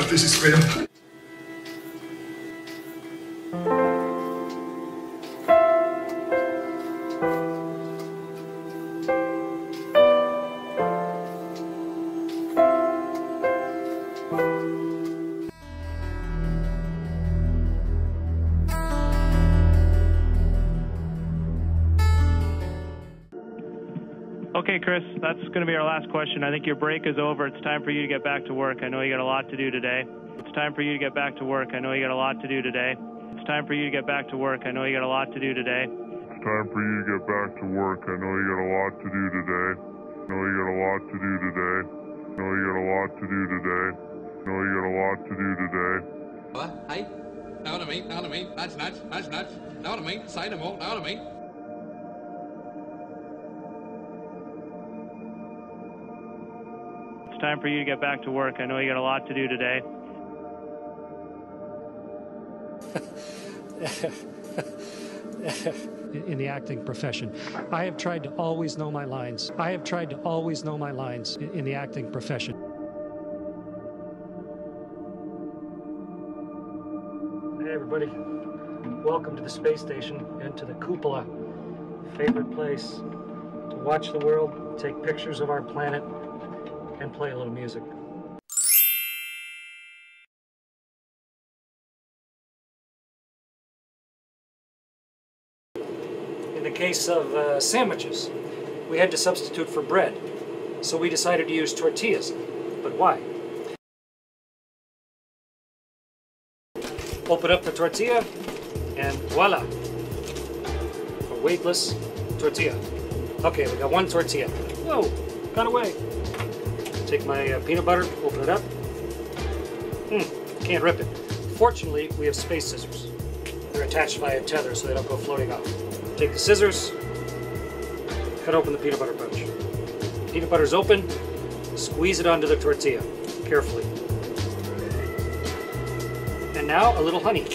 this is freedom. Okay, Chris, that's going to be our last question. I think your break is over. It's time for you to get back to work. I know you got a lot to do today. It's time for you to get back to work. I know you got a lot to do today. It's time for you to get back to work. I know you got a lot to do today. It's time for you to get back to work. I know you got a lot to do today. I know you got a lot to do today. I know you got a lot to do today. I know you got a lot to do today. Hey, know what I mean? Know what I mean? Nudge, nudge, nudge, nudge. Know what I mean? Say no more. Know what I mean? It's time for you to get back to work. I know you got a lot to do today. In the acting profession, I have tried to always know my lines. I have tried to always know my lines in the acting profession. Hey everybody, welcome to the space station and to the cupola. Favorite place to watch the world, take pictures of our planet, and play a little music. In the case of sandwiches, we had to substitute for bread, so we decided to use tortillas. But why? Open up the tortilla, and voila! A weightless tortilla. Okay, we got one tortilla. Whoa, got away. Take my peanut butter, open it up. Can't rip it. Fortunately, we have space scissors. They're attached by a tether so they don't go floating off. Take the scissors, cut open the peanut butter pouch. Peanut butter's open, squeeze it onto the tortilla, carefully. And now a little honey.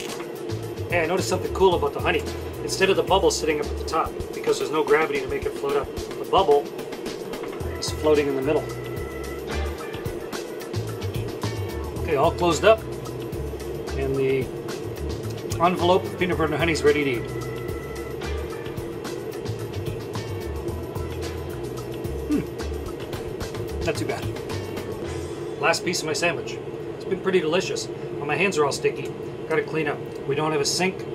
Hey, I noticed something cool about the honey. Instead of the bubble sitting up at the top, because there's no gravity to make it float up, the bubble is floating in the middle. Okay, all closed up, and the envelope of peanut butter and honey is ready to eat. Not too bad. Last piece of my sandwich. It's been pretty delicious. Well, my hands are all sticky. Gotta clean up. We don't have a sink.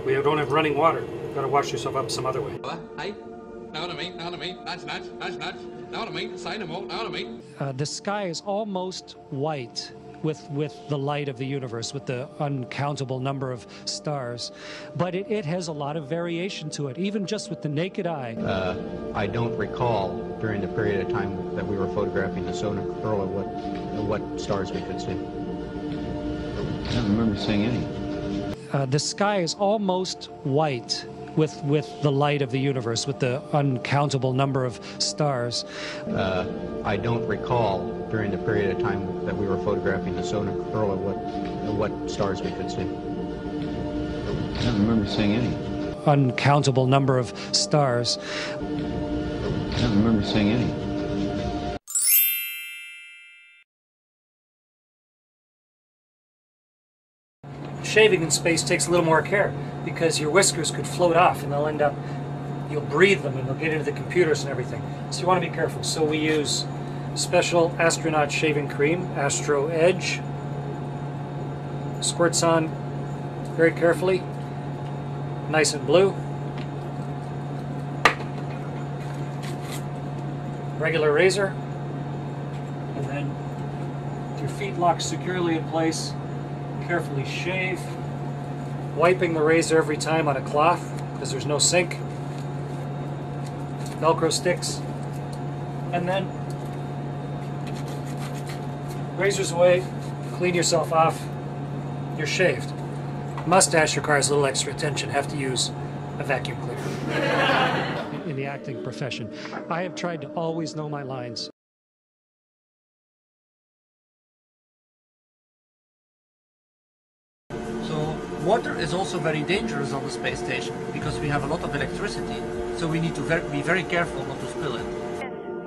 We don't have running water. Gotta wash yourself up some other way. Hey, know what I mean? Know what I mean? Nudge, nudge, nudge, nudge. Know what I mean? Say no more. Know what I mean? The sky is almost white with the light of the universe, with the uncountable number of stars. But it has a lot of variation to it, even just with the naked eye. I don't recall during the period of time that we were photographing the solar earlier what stars we could see. I don't remember seeing any. The sky is almost white with the light of the universe, with the uncountable number of stars. I don't recall during the period of time that we were photographing the solar earlier what stars we could see. I don't remember seeing any. Uncountable number of stars. I don't remember seeing any. Shaving in space takes a little more care because your whiskers could float off and they'll end up, you'll breathe them and they'll get into the computers and everything. So you want to be careful. So we use special astronaut shaving cream, Astro Edge. Squirts on very carefully, nice and blue. Regular razor, and then with your feet locked securely in place, carefully shave, wiping the razor every time on a cloth because there's no sink, Velcro sticks, and then razors away, clean yourself off, you're shaved. Mustache requires a little extra attention, have to use a vacuum cleaner. In the acting profession, I have tried to always know my lines. Water is also very dangerous on the space station because we have a lot of electricity, so we need to be very careful not to spill it.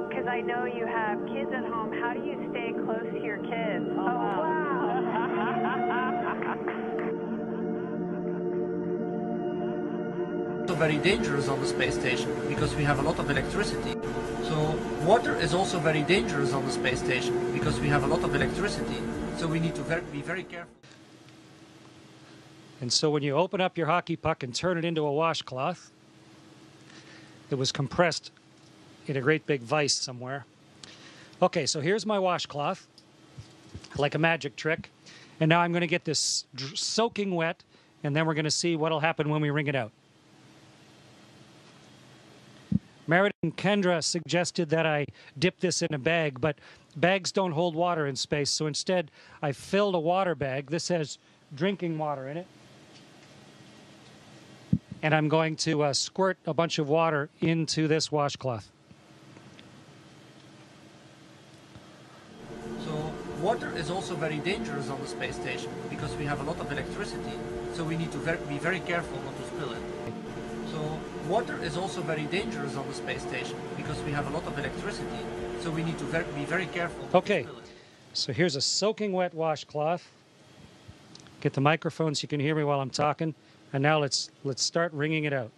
Because I know you have kids at home. How do you stay close to your kids? Oh, wow. also very dangerous on the space station because we have a lot of electricity. So water is also very dangerous on the space station because we have a lot of electricity. So we need to be very careful. And so when you open up your hockey puck and turn it into a washcloth, it was compressed in a great big vise somewhere. Okay, so here's my washcloth, like a magic trick. And now I'm going to get this soaking wet, and then we're going to see what'll happen when we wring it out. Meredith and Kendra suggested that I dip this in a bag, but bags don't hold water in space, so instead I filled a water bag. This has drinking water in it. And I'm going to squirt a bunch of water into this washcloth. So water is also very dangerous on the space station because we have a lot of electricity. So we need to be very careful not to spill it. So water is also very dangerous on the space station because we have a lot of electricity. So we need to be very careful not to spill it. So here's a soaking wet washcloth. Get the microphone so you can hear me while I'm talking. And now let's start wringing it out.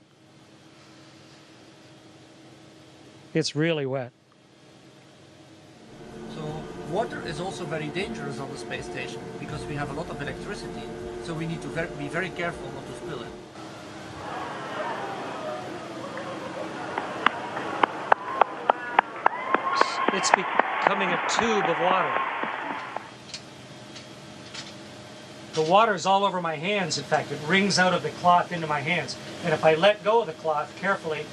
It's really wet. So water is also very dangerous on the space station because we have a lot of electricity. So we need to be very careful not to spill it. It's becoming a tube of water. The water's all over my hands. In fact, it wrings out of the cloth into my hands. And if I let go of the cloth carefully,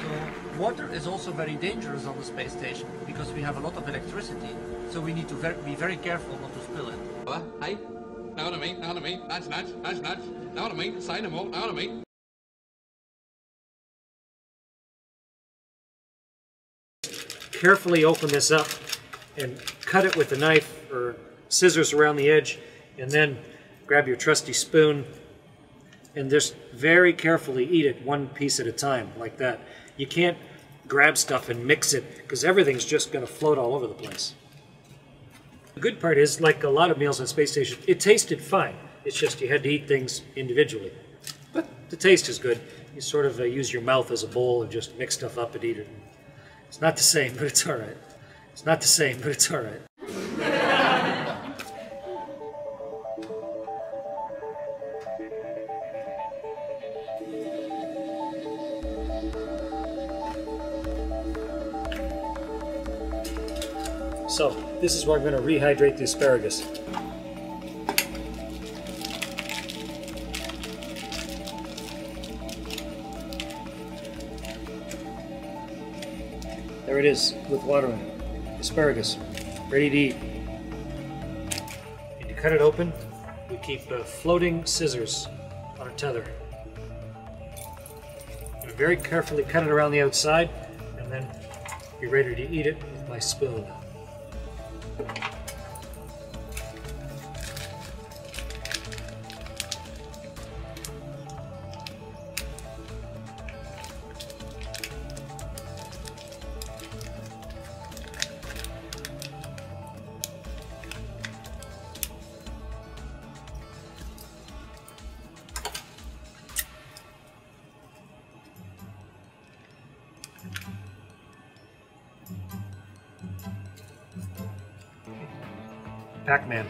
so water is also very dangerous on the space station because we have a lot of electricity. So we need to be very careful not to spill it. Hey, know what I mean? Know what I mean? That's nuts. That's nuts. Know what I mean? Say no more. Know what I mean? carefully open this up and cut it with a knife or scissors around the edge, and then grab your trusty spoon and just very carefully eat it one piece at a time, like that. You can't grab stuff and mix it because everything's just going to float all over the place. The good part is, like a lot of meals on space station, it tasted fine. It's just you had to eat things individually. But the taste is good. You sort of use your mouth as a bowl and just mix stuff up and eat it. It's not the same, but it's all right. It's not the same, but it's all right. So, this is where I'm going to rehydrate the asparagus. There it is, with water in it. Asparagus, ready to eat. And to cut it open, we keep floating scissors on a tether. And very carefully cut it around the outside, and then be ready to eat it with my spoon. Pac-Man.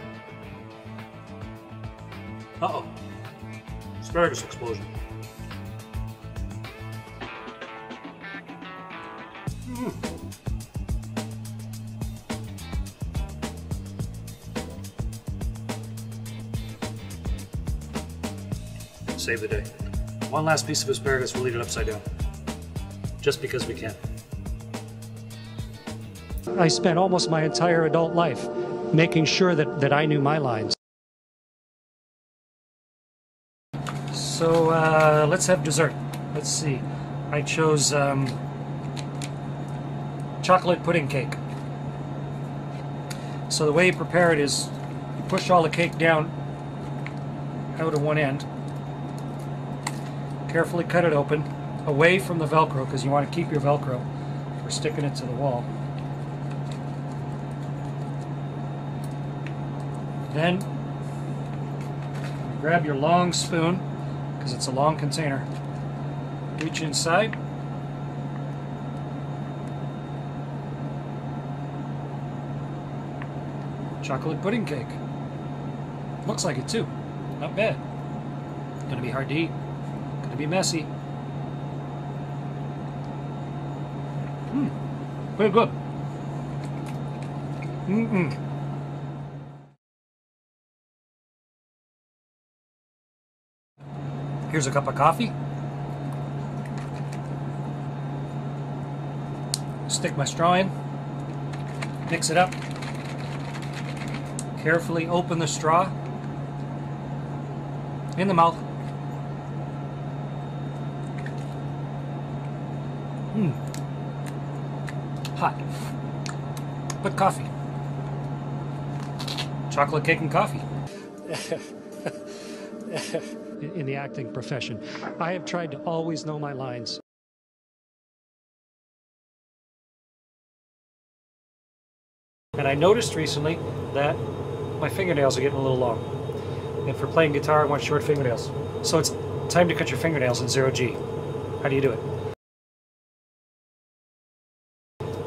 Uh-oh. Asparagus explosion. Save the day. One last piece of asparagus, we'll eat it upside down. Just because we can. I spent almost my entire adult life making sure that I knew my lines. So let's have dessert. Let's see. I chose chocolate pudding cake. So the way you prepare it is you push all the cake down out of one end. Carefully cut it open, away from the Velcro, because you want to keep your Velcro for sticking it to the wall. Then grab your long spoon, because it's a long container. Reach inside. Chocolate pudding cake. Looks like it too. Not bad. Gonna be hard to eat. Gonna be messy. Pretty good. Here's a cup of coffee. Stick my straw in. Mix it up. Carefully open the straw in the mouth. Hot. But coffee. Chocolate cake and coffee. In the acting profession, I have tried to always know my lines. And I noticed recently that my fingernails are getting a little long. And for playing guitar, I want short fingernails. So it's time to cut your fingernails in 0G. How do you do it?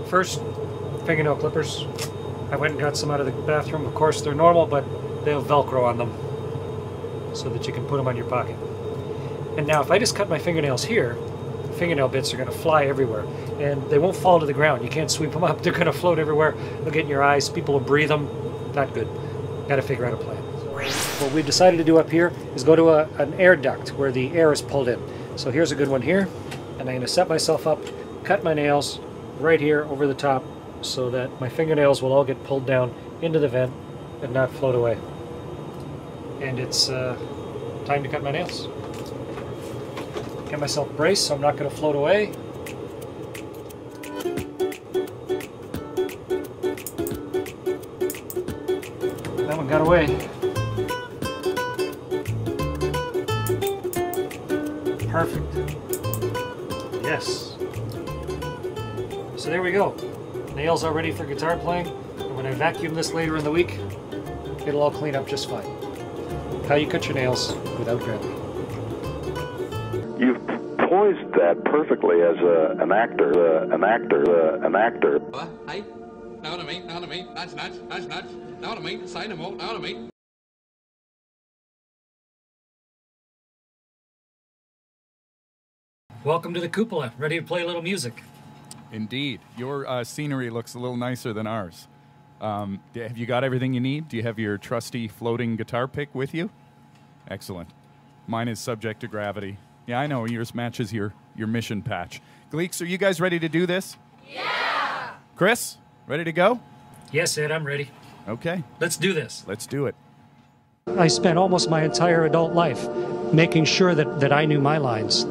First, fingernail clippers. I went and got some out of the bathroom. Of course, they're normal, but they have Velcro on them so that you can put them on your pocket. And now if I just cut my fingernails here, fingernail bits are going to fly everywhere. And they won't fall to the ground. You can't sweep them up. They're going to float everywhere. They'll get in your eyes. People will breathe them. Not good. Got to figure out a plan. What we've decided to do up here is go to an air duct where the air is pulled in. So here's a good one here. And I'm going to set myself up, cut my nails right here over the top so that my fingernails will all get pulled down into the vent and not float away. And it's time to cut my nails. Get myself braced so I'm not going to float away. That one got away. Perfect. Yes. So there we go. Nails are ready for guitar playing. And when I vacuum this later in the week, it'll all clean up just fine. How you cut your nails without gravity. You've poised that perfectly as an actor. Hey, now to me, that's nuts, now to me, sign them all, now to me. Welcome to the cupola. Ready to play a little music? Indeed. Your scenery looks a little nicer than ours. Have you got everything you need? Do you have your trusty floating guitar pick with you? Excellent. Mine is subject to gravity. Yeah, I know. Yours matches your mission patch. Gleeks, are you guys ready to do this? Yeah! Chris, ready to go? Yes, Ed, I'm ready. Okay. Let's do this. Let's do it. I spent almost my entire adult life making sure that I knew my lines.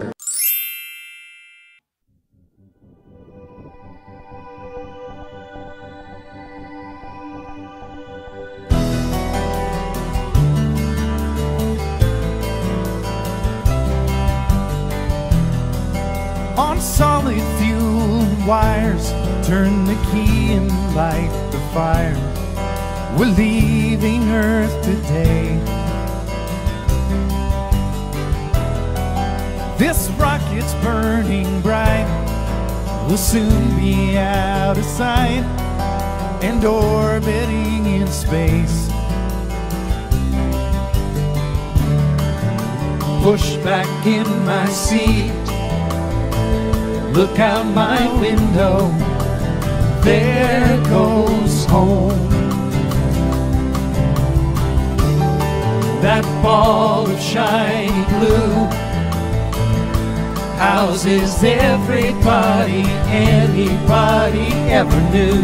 On solid fuel wires, turn the key and light the fire. We're leaving Earth today. This rocket's burning bright. We'll soon be out of sight and orbiting in space. Push back in my seat. Look out my window, there goes home. That ball of shiny blue houses everybody anybody ever knew.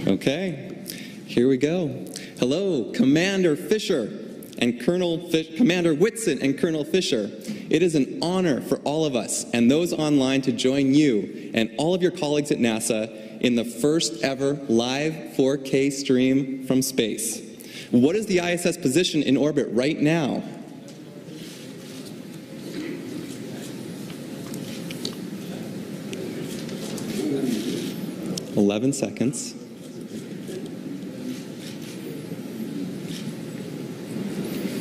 Okay, here we go. Hello, Commander Fisher and Commander Whitson and Colonel Fisher. It is an honor for all of us and those online to join you and all of your colleagues at NASA in the first ever live 4K stream from space. What is the ISS position in orbit right now? 11 seconds.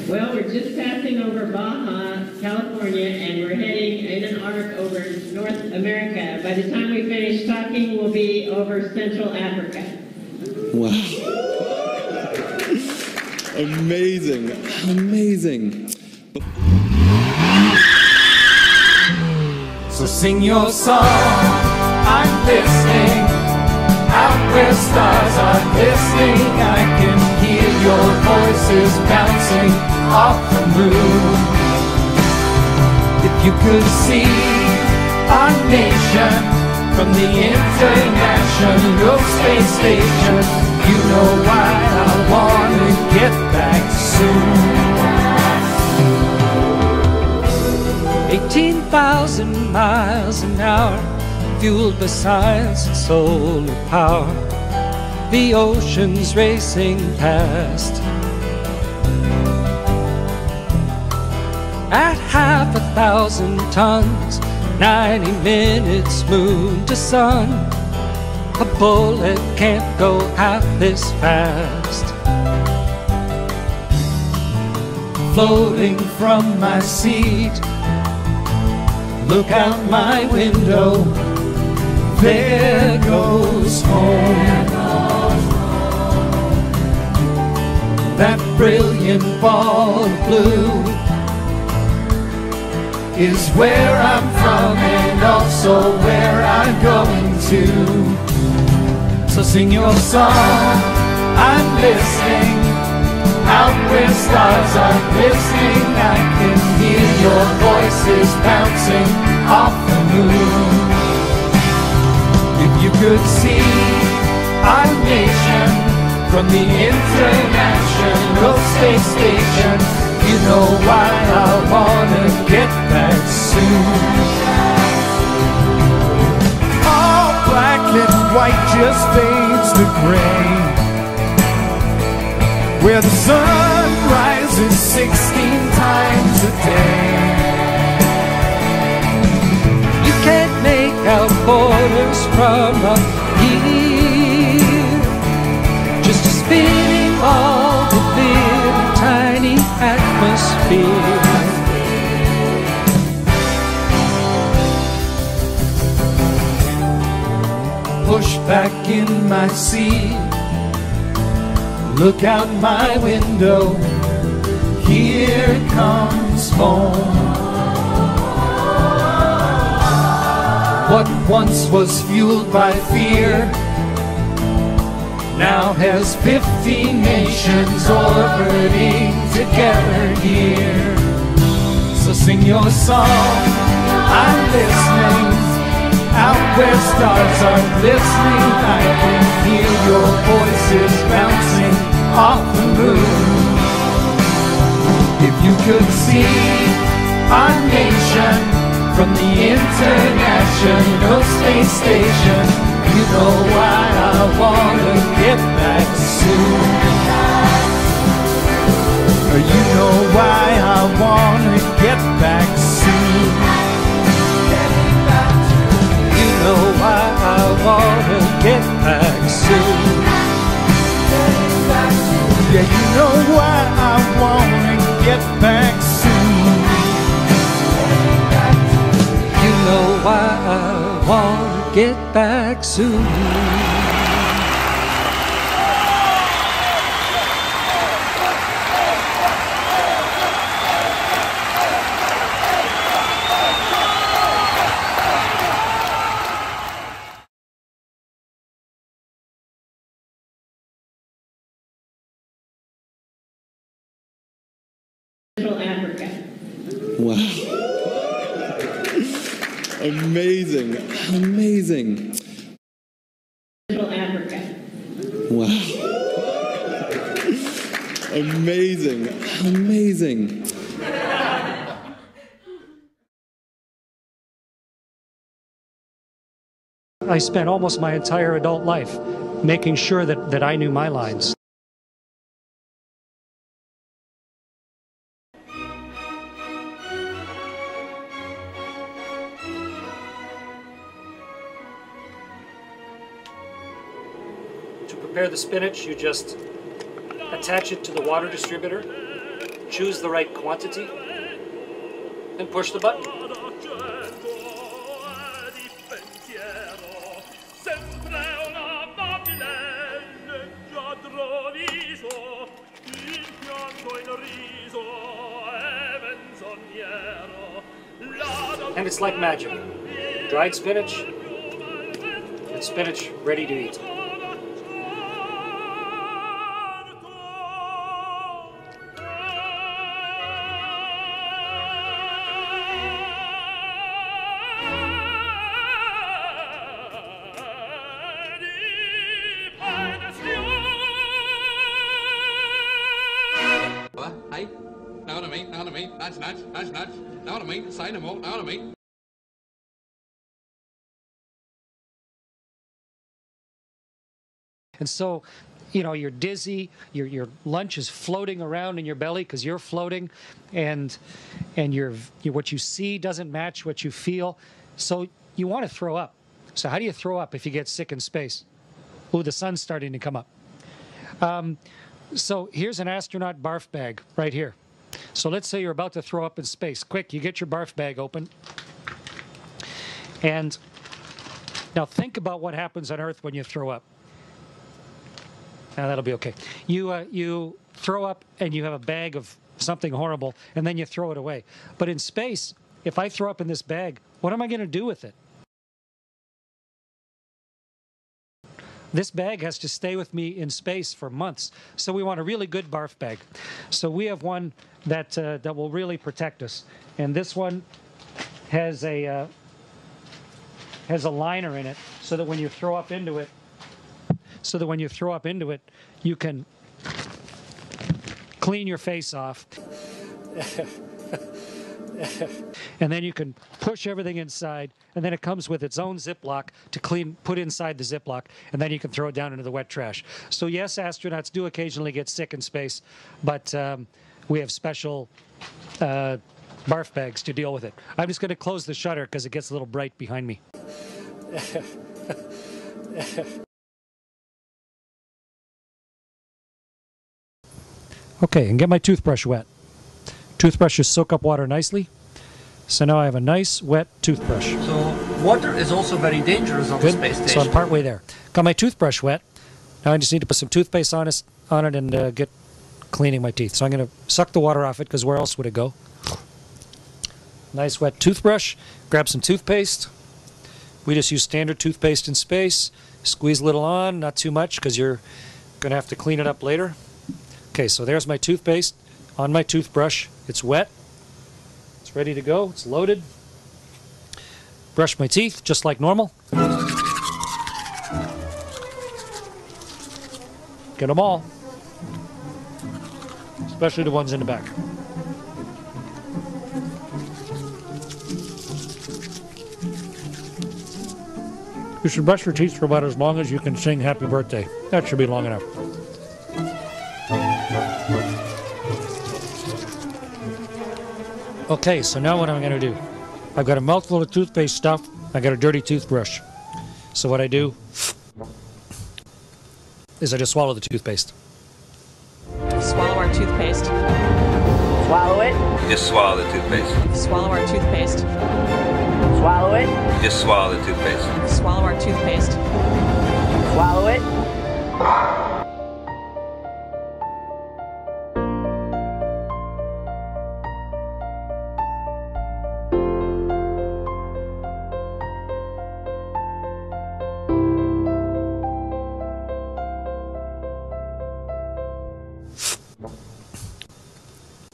Well, we're just passing over Baja, California, and we're heading in an arc over North America. By the time we finish talking, we'll be over Central Africa. Wow. Amazing. Amazing. So sing your song, I'm listening. Out where stars are listening, I can hear your voices bouncing off the moon. If you could see our nation from the International Space Station, you know why I want to get back soon. 18,000 miles an hour, fueled by science and solar power, the ocean's racing past. At 5,000 tons, 90 minutes moon to sun, a bullet can't go half this fast. Floating from my seat, look out my window, there goes home. That brilliant ball of blue is where I'm from and also where I'm going to. So sing your song, I'm listening. Out where stars are listening, I can hear your voices bouncing off the moon. If you could see our nation from the International Space Station, you know why I wanna get back soon. All black and white just fades to gray, where the sun rises 16 times a day. You can't make out borders from up here, just a spinning ball within a tiny atmosphere. Push back in my seat, look out my window, here comes home. What once was fueled by fear now has 50 nations orbiting together here. So sing your song, I'm listening. Out where stars are listening, I can hear your voices bouncing off the moon. If you could see our nation from the International Space Station, you know why I wanna get back soon. You know why I wanna get back soon. You know why I wanna get back soon. Yeah, you know why I wanna get back soon. You know why I wanna get back soon. Africa. Wow. Amazing. Amazing. Africa. Wow. Amazing. Amazing. I spent almost my entire adult life making sure that I knew my lines. prepare the spinach, you just attach it to the water distributor, choose the right quantity, and push the button. And it's like magic. Dried spinach and spinach ready to eat. Hey, know what I mean? Know what I mean? Nudge, nudge, nudge, nudge. Know what I mean? Say no more. Know what I mean? And so, you know, you're dizzy, your lunch is floating around in your belly because you're floating, and what you see doesn't match what you feel. So you want to throw up. So how do you throw up if you get sick in space? Ooh, the sun's starting to come up. So here's an astronaut barf bag right here. So let's say you're about to throw up in space. Quick, you get your barf bag open. And now think about what happens on Earth when you throw up. Now that'll be okay. You throw up and you have a bag of something horrible, and then you throw it away. But in space, if I throw up in this bag, what am I going to do with it? This bag has to stay with me in space for months. So we want a really good barf bag. So we have one that will really protect us. And this one has a liner in it so that when you throw up into it, you can clean your face off. And then you can push everything inside, and then it comes with its own Ziploc to put inside the Ziploc, and then you can throw it down into the wet trash. So yes, astronauts do occasionally get sick in space, but we have special barf bags to deal with it. I'm just going to close the shutter because it gets a little bright behind me. Okay, and get my toothbrush wet. Toothbrushes soak up water nicely. So now I have a nice, wet toothbrush. So water is also very dangerous on the space station. So I'm partway there. Got my toothbrush wet. Now I just need to put some toothpaste on it and get cleaning my teeth. So I'm going to suck the water off it because where else would it go? Nice wet toothbrush. Grab some toothpaste. We just use standard toothpaste in space. Squeeze a little on, not too much because you're going to have to clean it up later. Okay, so there's my toothpaste on my toothbrush. It's wet. It's ready to go. It's loaded. Brush my teeth just like normal. Get them all. Especially the ones in the back. You should brush your teeth for about as long as you can sing Happy Birthday. That should be long enough. Okay, so now what am I going to do? I've got a mouthful of toothpaste stuff. I got a dirty toothbrush. So what I do is I just swallow the toothpaste. Swallow our toothpaste. Swallow it. Just swallow the toothpaste. Swallow our toothpaste. Swallow it. Just swallow the toothpaste. Swallow our toothpaste. Swallow it.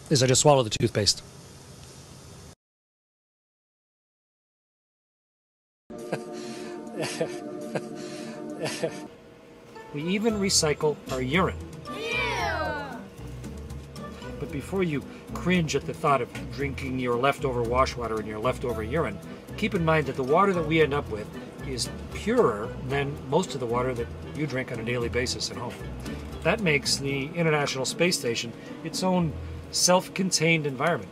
Is I just swallow the toothpaste. We even recycle our urine. But before you cringe at the thought of drinking your leftover wash water and your leftover urine, keep in mind that the water that we end up with is purer than most of the water that you drink on a daily basis at home. That makes the International Space Station its own self-contained environment.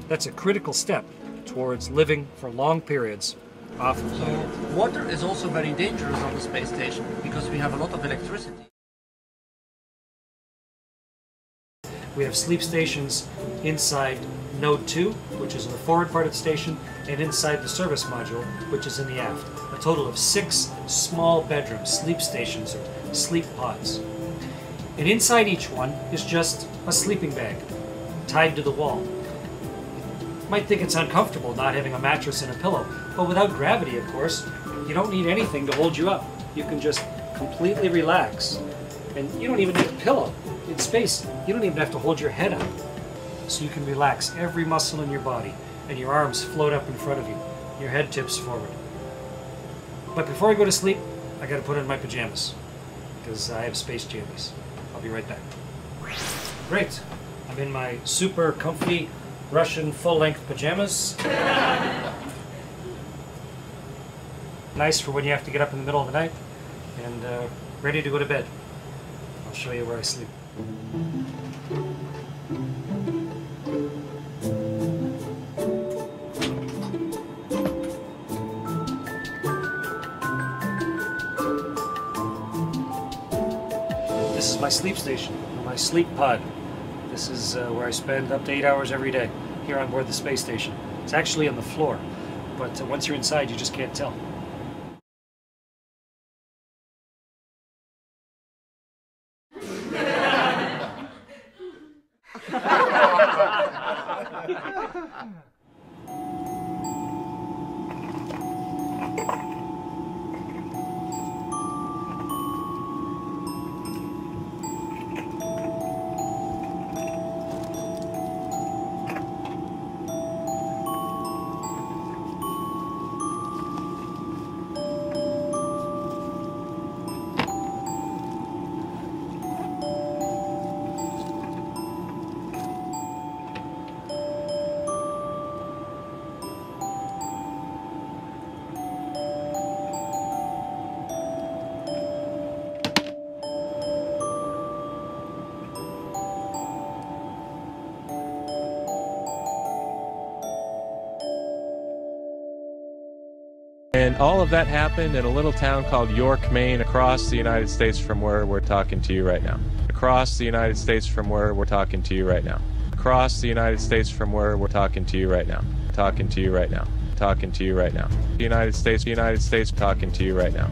That's a critical step towards living for long periods off the planet. So water is also very dangerous on the space station because we have a lot of electricity. We have sleep stations inside Node 2, which is in the forward part of the station, and inside the service module, which is in the aft. A total of 6 small bedrooms, sleep stations, or sleep pods. And inside each one is just a sleeping bag tied to the wall. You might think it's uncomfortable not having a mattress and a pillow, but without gravity, of course, you don't need anything to hold you up. You can just completely relax. And you don't even need a pillow. In space, you don't even have to hold your head up. So you can relax every muscle in your body, and your arms float up in front of you. Your head tips forward. But before I go to sleep, I gotta put on my pajamas, because I have space jammies. I'll be right back. Great. I'm in my super comfy Russian full-length pajamas. Nice for when you have to get up in the middle of the night, and ready to go to bed. I'll show you where I sleep. This is my sleep station, my sleep pod. This is where I spend up to 8 hours every day here on board the space station. It's actually on the floor, but once you're inside, you just can't tell. And all of that happened in a little town called York, Maine, across the United States from where we're talking to you right now. Across the United States from where we're talking to you right now. Across the United States from where we're talking to you right now. Talking to you right now. Talking to you right now. The United States, talking to you right now.